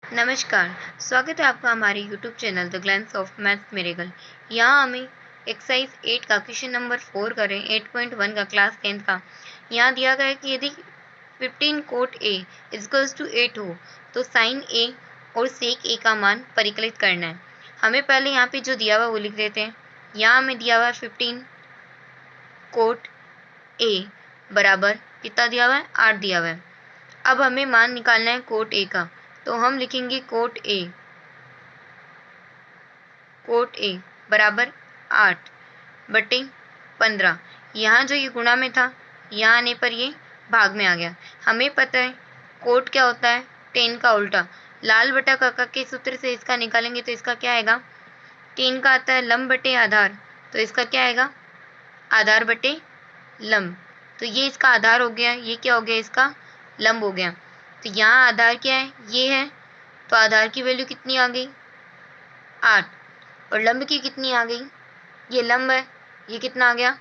नमस्कार, स्वागत है आपका हमारे YouTube channel the Glance of Maths Miracle. यहाँ हमें एक्सरसाइज 8 का क्वेश्चन नंबर 4 करें 8.1 का क्लास 10th का। यहाँ दिया गया है कि यदि 15 कोट a इक्वल्स टू 8 हो तो साइन a और सेक a का मान परिकलित करना है। हमें पहले यहाँ पे जो दिया हुआ वो लिख देते हैं। यहाँ हमें दिया हुआ है 15 कोट a बराबर कितना दिया हुआ है, 8 दिया हुआ है। अब हमें मान निकालना है कोट a का, तो हम लिखेंगे कोट ए बराबर 8/15। यहाँ जो ये गुणा में था, यहाँ आने पर ये भाग में आ गया। हमें पता है कोट क्या होता है, 10 का उल्टा। लाल बटा काका के सूत्र से इसका निकालेंगे तो इसका क्या आएगा, 10 का आता है लंब बटे आधार, तो इसका क्या आएगा, आधार बटे लंब। तो ये इसका आधार हो गया, ये क्या हो गया, इसका लंब हो गया। तो यहाँ आधार क्या है, ये है, तो आधार की वैल्यू कितनी आ गई, 8। और लंब की कितनी आ गई, ये लंब है, ये कितना आ गया,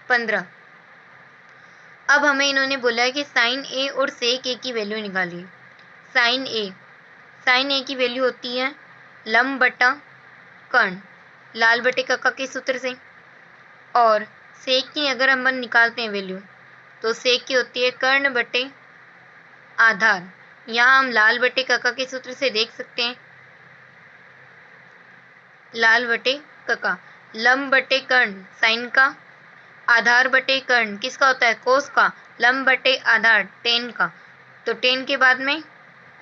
15। अब हमें इन्होंने बोला है कि साइन ए और सेक ए की वैल्यू निकालिए। साइन ए की वैल्यू होती है लंब बटा कर्ण, लाल बटे कक्का के सूत्र से। और सेक की अगर हम निकालते हैं वैल्यू, तो सेक की होती है कर्ण बटे आधार। यहाँ हम लाल बटे कक्का के सूत्र से देख सकते हैं, लाल बटे कक्का, लंब बटे कर्ण साइन का, आधार बटे कर्ण किसका होता है, कोस का, लंब बटे आधार 10 का। तो 10 के बाद में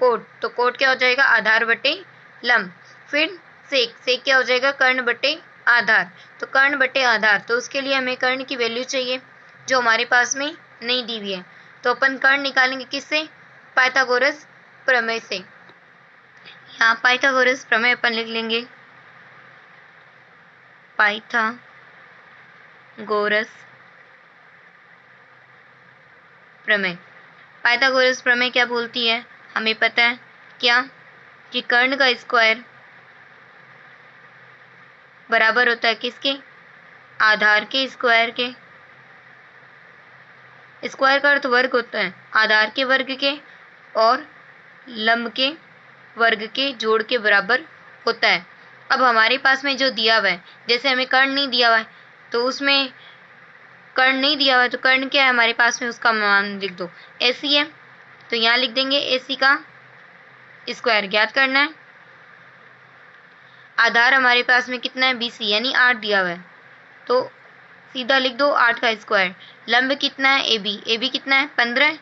कोट, तो कोट क्या हो जाएगा, आधार बटे लंब। फिर सेक क्या हो जाएगा, कर्ण बटे आधार, तो कर्ण बटे आधार। तो उसके लिए हमें कर्ण की वैल्यू चाहिए जो हमारे पास में नहीं दी हुई है। तो अपन कर्ण निकालेंगे किससे, पाइथागोरस प्रमेय से। यहाँ पाइथागोरस प्रमेय अपन लिख लेंगे, पाइथागोरस प्रमेय। पाइथागोरस प्रमेय क्या बोलती है, हमें पता है क्या, कि कर्ण का स्क्वायर बराबर होता है किसके, आधार के स्क्वायर के। स्क्वायर का अर्थ वर्ग होता है, आधार के वर्ग के और लंब के वर्ग के जोड़ के बराबर होता है। अब हमारे पास में जो दिया हुआ है, जैसे हमें कर्ण नहीं दिया हुआ है, तो उसमें कर्ण नहीं दिया हुआ है, तो कर्ण क्या है हमारे पास में, उसका मान लिख दो, AC है, तो यहाँ लिख देंगे AC का स्क्वायर ज्ञात करना है। आधार हमारे पास में कितना है, BC यानी 8 दिया हुआ है, तो सीधा लिख दो 8 का स्क्वायर। लंब कितना है, AB कितना है, 15,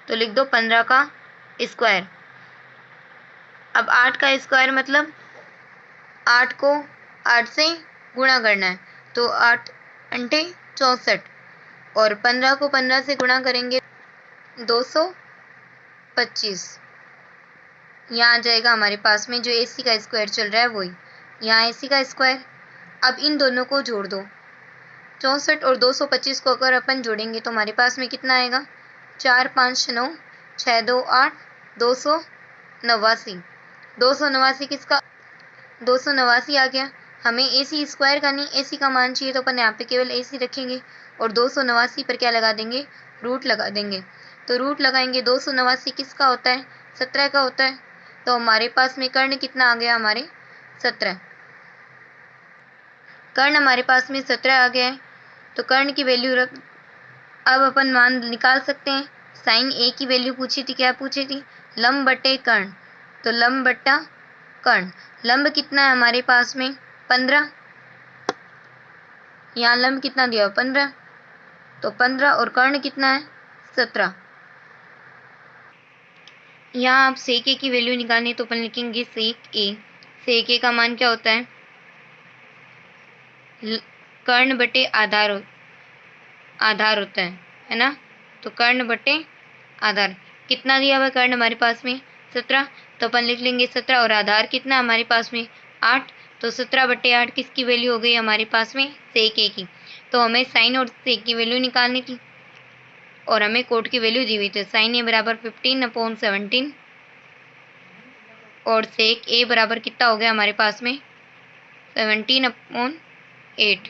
तो लिख दो 15 का स्क्वायर। अब 8 का स्क्वायर मतलब 8 को 8 से गुणा करना है, तो 8 अंठे 64, और 15 को 15 से गुणा करेंगे 225। यहाँ आ जाएगा हमारे पास में जो AC का स्क्वायर चल रहा है वही, यहाँ AC का स्क्वायर। अब इन दोनों को जोड़ दो, 64 और 225 को अगर अपन जोड़ेंगे तो हमारे पास में कितना आएगा, 4 5 9 6 2 8 289। 289 किसका, 289 आ गया। हमें AC स्क्वायर का नहीं, AC का मान चाहिए, तो अपन यहाँ पे केवल AC रखेंगे और 289 पर क्या लगा देंगे, रूट लगा देंगे। तो रूट लगाएंगे, 289 किसका होता है, 17 का होता है। तो हमारे पास में कर्ण कितना आ गया, हमारे 17। कर्ण हमारे पास में 17 आ गया है, तो कर्ण की वैल्यू रख, अब अपन मान निकाल सकते हैं। साइन A की वैल्यू पूछी थी, क्या पूछी थी, लंब बटे कर्ण, तो लंब बटा कर्ण। लंब कितना है हमारे पास में, 15, यहाँ लंब कितना दिया, 15, तो 15, और कर्ण कितना है, 17। यहाँ आप सेक A की वैल्यू निकालनी, तो अपन लिखेंगे सेक A का मान क्या होता है, कर्ण बटे आधार होता है ना। तो कर्ण बटे आधार कितना दिया हुआ कर्ण हमारे पास में, 17, तो अपन लिख लेंगे 17, और आधार कितना हमारे पास में 8, तो 17/8 किसकी वैल्यू हो गई हमारे पास में, सेक A की। तो हमें साइन और सेक की वैल्यू निकालनी थी, और हमें कोट की वैल्यू दी हुई थी। साइन A बराबर 15/17, और सेक A बराबर कितना हो गया हमारे पास में, 17/8।